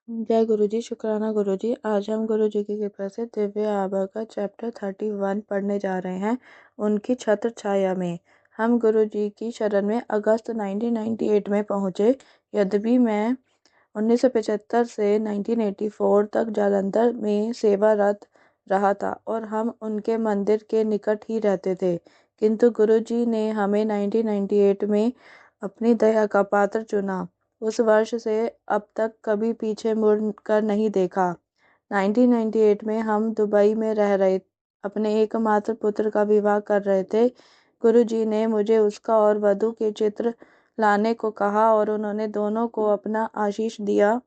जय गुरु जी। शुक्राना गुरु जी। आज हम गुरु जी की कृपा से दिव्य आभा का चैप्टर 31 पढ़ने जा रहे हैं। उनकी छत्र छाया में। हम गुरु जी की शरण में अगस्त 1998 में पहुँचे। यद्यपि मैं 1975 से 1984 तक जालंधर में सेवारत रहा था और हम उनके मंदिर के निकट ही रहते थे, किंतु गुरु जी ने हमें 1998 में अपनी दया का पात्र चुना। उस वर्ष से अब तक कभी पीछे मुड़ कर नहीं देखा। 1998 में हम दुबई में रह रहे, अपने एकमात्र पुत्र का विवाह कर रहे थे। गुरु जी ने मुझे उसका और वधू के चित्र लाने को कहा और उन्होंने दोनों को अपना आशीष दिया।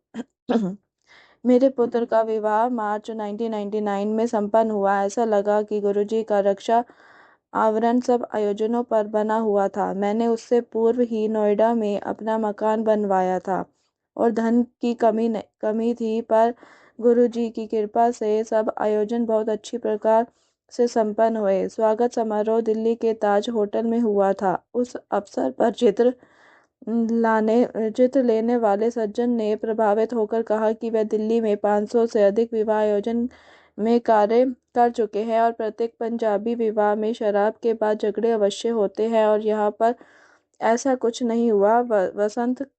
मेरे पुत्र का विवाह मार्च 1999 में संपन्न हुआ। ऐसा लगा कि गुरुजी का रक्षा आवरण सब आयोजनों पर बना हुआ था। मैंने उससे पूर्व ही नोएडा में अपना मकान बनवाया था और धन की कमी थी, पर गुरुजी की कृपा से सब आयोजन बहुत अच्छी प्रकार से संपन्न हुए। स्वागत समारोह दिल्ली के ताज होटल में हुआ था। उस अवसर पर चित्र लेने वाले सज्जन ने प्रभावित होकर कहा कि वह दिल्ली में 500 से अधिक विवाह आयोजन में कार्य कर चुके हैं और प्रत्येक पंजाबी विवाह में शराब के बाद झगड़े अवश्य होते हैं और यहाँ पर ऐसा कुछ नहीं हुआ। वसंत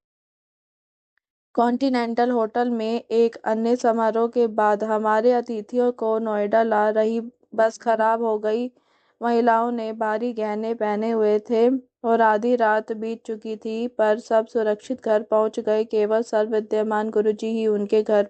कॉन्टिनेंटल होटल में एक अन्य समारोह के बाद हमारे अतिथियों को नोएडा ला रही बस खराब हो गई। महिलाओं ने भारी गहने पहने हुए थे और आधी रात बीत चुकी थी, पर सब सुरक्षित घर पहुंच गए। केवल सर्वविद्यमान गुरुजी ही उनके घर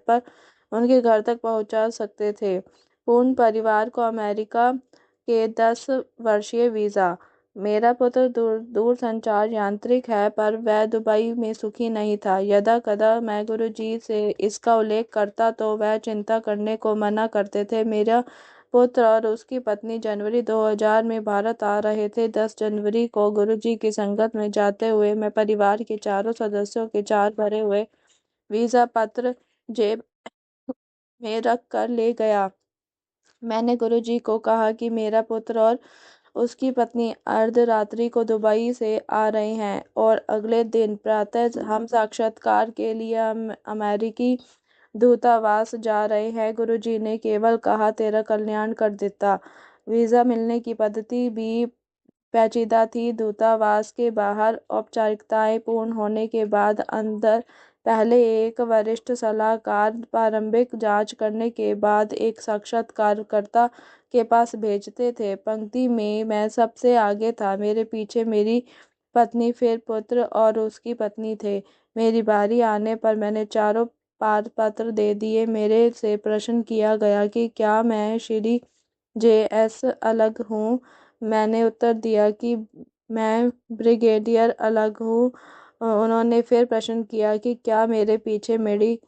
तक पहुंचा सकते थे। पूर्ण परिवार को अमेरिका के 10 वर्षीय वीज़ा। मेरा पुत्र दूर संचार यांत्रिक है, पर वह दुबई में सुखी नहीं था। यदा कदा मैं गुरुजी से इसका उल्लेख करता तो वह चिंता करने को मना करते थे। मेरा पुत्र और उसकी पत्नी जनवरी 2000 में भारत आ रहे थे। 10 जनवरी को गुरुजी की संगत में जाते हुए मैं परिवार के चारों सदस्यों के 4 भरे हुए वीज़ा पत्र जेब में रख कर ले गया। मैंने गुरुजी को कहा कि मेरा पुत्र और उसकी पत्नी अर्धरात्रि को दुबई से आ रहे हैं और अगले दिन प्रातः हम साक्षात्कार के लिए अमेरिकी दूतावास जा रहे हैं। गुरुजी ने केवल कहा, तेरा कल्याण कर देता। वीज़ा मिलने की पद्धति भी पेचीदा थी। दूतावास के बाहर औपचारिकताएं पूर्ण होने के बाद अंदर पहले एक वरिष्ठ सलाहकार प्रारंभिक जांच करने के बाद एक साक्षात्कारकर्ता के पास भेजते थे। पंक्ति में मैं सबसे आगे था। मेरे पीछे मेरी पत्नी, फिर पुत्र और उसकी पत्नी थे। मेरी बारी आने पर मैंने चारों पत्र दे दिए। मेरे से प्रश्न किया गया कि क्या मैं श्री JS अलग हूँ। मैंने उत्तर दिया कि मैं ब्रिगेडियर अलग हूँ। उन्होंने फिर प्रश्न किया कि क्या मेरे पीछे मेरी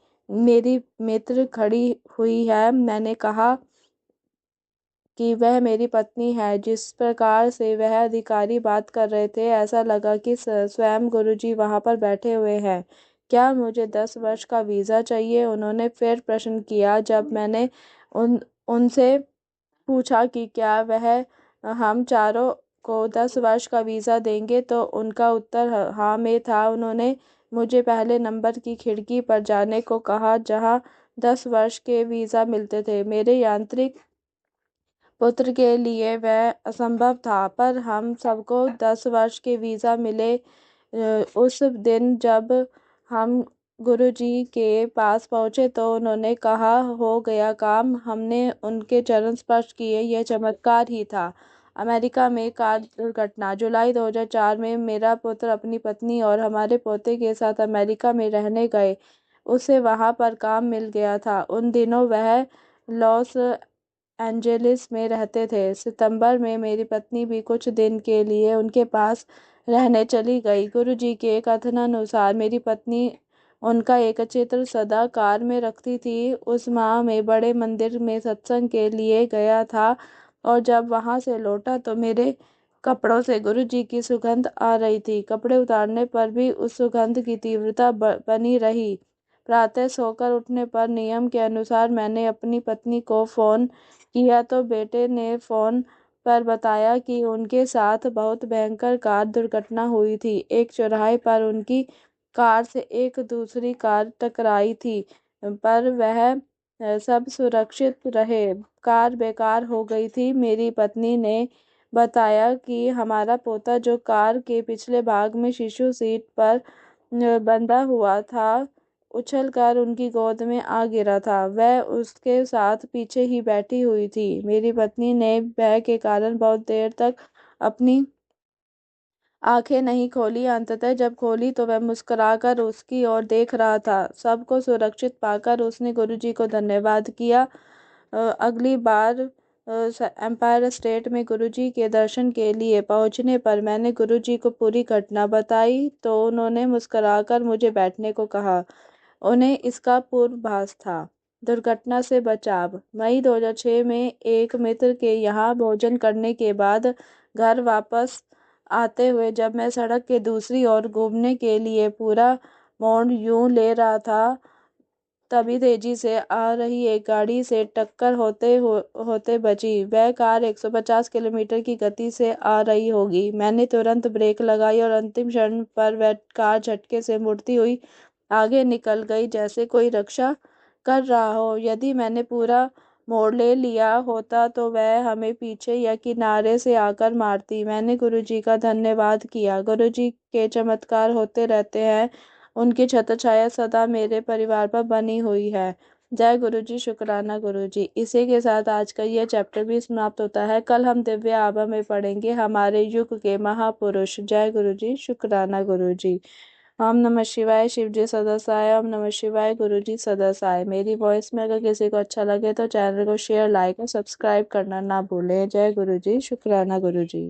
मित्र खड़ी हुई है। मैंने कहा कि वह मेरी पत्नी है। जिस प्रकार से वह अधिकारी बात कर रहे थे, ऐसा लगा कि स्वयं गुरुजी वहां पर बैठे हुए हैं। क्या मुझे 10 वर्ष का वीज़ा चाहिए? उन्होंने फिर प्रश्न किया। जब मैंने उनसे पूछा कि क्या वह हम चारों को 10 वर्ष का वीज़ा देंगे, तो उनका उत्तर हाँ में था। उन्होंने मुझे पहले नंबर की खिड़की पर जाने को कहा, जहां 10 वर्ष के वीज़ा मिलते थे। मेरे यांत्रिक पुत्र के लिए वह असंभव था, पर हम सबको 10 वर्ष के वीज़ा मिले। उस दिन जब हम गुरुजी के पास पहुंचे तो उन्होंने कहा, हो गया काम। हमने उनके चरण स्पर्श किए। यह चमत्कार ही था। अमेरिका में कार दुर्घटना। जुलाई 2004 में मेरा पुत्र अपनी पत्नी और हमारे पोते के साथ अमेरिका में रहने गए। उसे वहां पर काम मिल गया था। उन दिनों वह लॉस एंजेलिस में रहते थे। सितंबर में मेरी पत्नी भी कुछ दिन के लिए उनके पास रहने चली गई। गुरुजी के कथनानुसार मेरी पत्नी उनका एक चित्र सदा कार में रखती थी। उस माह में बड़े मंदिर में सत्संग के लिए गया था और जब वहां से लौटा तो मेरे कपड़ों से गुरुजी की सुगंध आ रही थी। कपड़े उतारने पर भी उस सुगंध की तीव्रता बनी रही। प्रातः सोकर उठने पर नियम के अनुसार मैंने अपनी पत्नी को फोन किया तो बेटे ने फोन पर बताया कि उनके साथ बहुत भयंकर कार दुर्घटना हुई थी। एक चौराहे पर उनकी कार से एक दूसरी कार टकराई थी। पर वह सब सुरक्षित रहे। कार बेकार हो गई थी। मेरी पत्नी ने बताया कि हमारा पोता जो कार के पिछले भाग में शीशु सीट पर बंधा हुआ था, उछलकर उनकी गोद में आ गिरा था। वह उसके साथ पीछे ही बैठी हुई थी। मेरी पत्नी ने भय के कारण बहुत देर तक अपनी आंखें नहीं खोली। अंततः जब खोली तो वह मुस्कुराकर उसकी ओर देख रहा था। सबको सुरक्षित पाकर उसने गुरुजी को धन्यवाद किया। अगली बार एम्पायर स्टेट में गुरुजी के दर्शन के लिए पहुंचने पर मैंने गुरुजी को पूरी घटना बताई तो उन्होंने मुस्कुराकर मुझे बैठने को कहा। उन्हें इसका पूर्वाभास था। दुर्घटना से बचाव। मई 2006 में एक मित्र के यहाँ भोजन करने के बाद घर वापस आते हुए जब मैं सड़क के दूसरी ओर घूमने के लिए पूरा मोड़ यूं ले रहा था, तभी तेजी से आ रही एक गाड़ी से टक्कर होते बची। वह कार 150 किलोमीटर की गति से आ रही होगी। मैंने तुरंत ब्रेक लगाई और अंतिम क्षण पर वह कार झटके से मुड़ती हुई आगे निकल गई, जैसे कोई रक्षा कर रहा हो। यदि मैंने पूरा मोड़ ले लिया होता तो वह हमें पीछे या किनारे से आकर मारती। मैंने गुरुजी का धन्यवाद किया। गुरुजी के चमत्कार होते रहते हैं। उनकी छत्रछाया सदा मेरे परिवार पर बनी हुई है। जय गुरुजी, शुक्राना गुरुजी। इसी के साथ आज का यह चैप्टर भी समाप्त होता है। कल हम दिव्य आभा में पढ़ेंगे हमारे युग के महापुरुष। जय गुरुजी, शुक्राना गुरुजी। ओम नमः शिवाय। शिव जी सदा सहाय। ओम नमः शिवाय। गुरु जी सदा सहाय। मेरी वॉइस में अगर किसी को अच्छा लगे तो चैनल को शेयर, लाइक और सब्सक्राइब करना ना भूलें। जय गुरु जी, शुक्राना गुरु जी।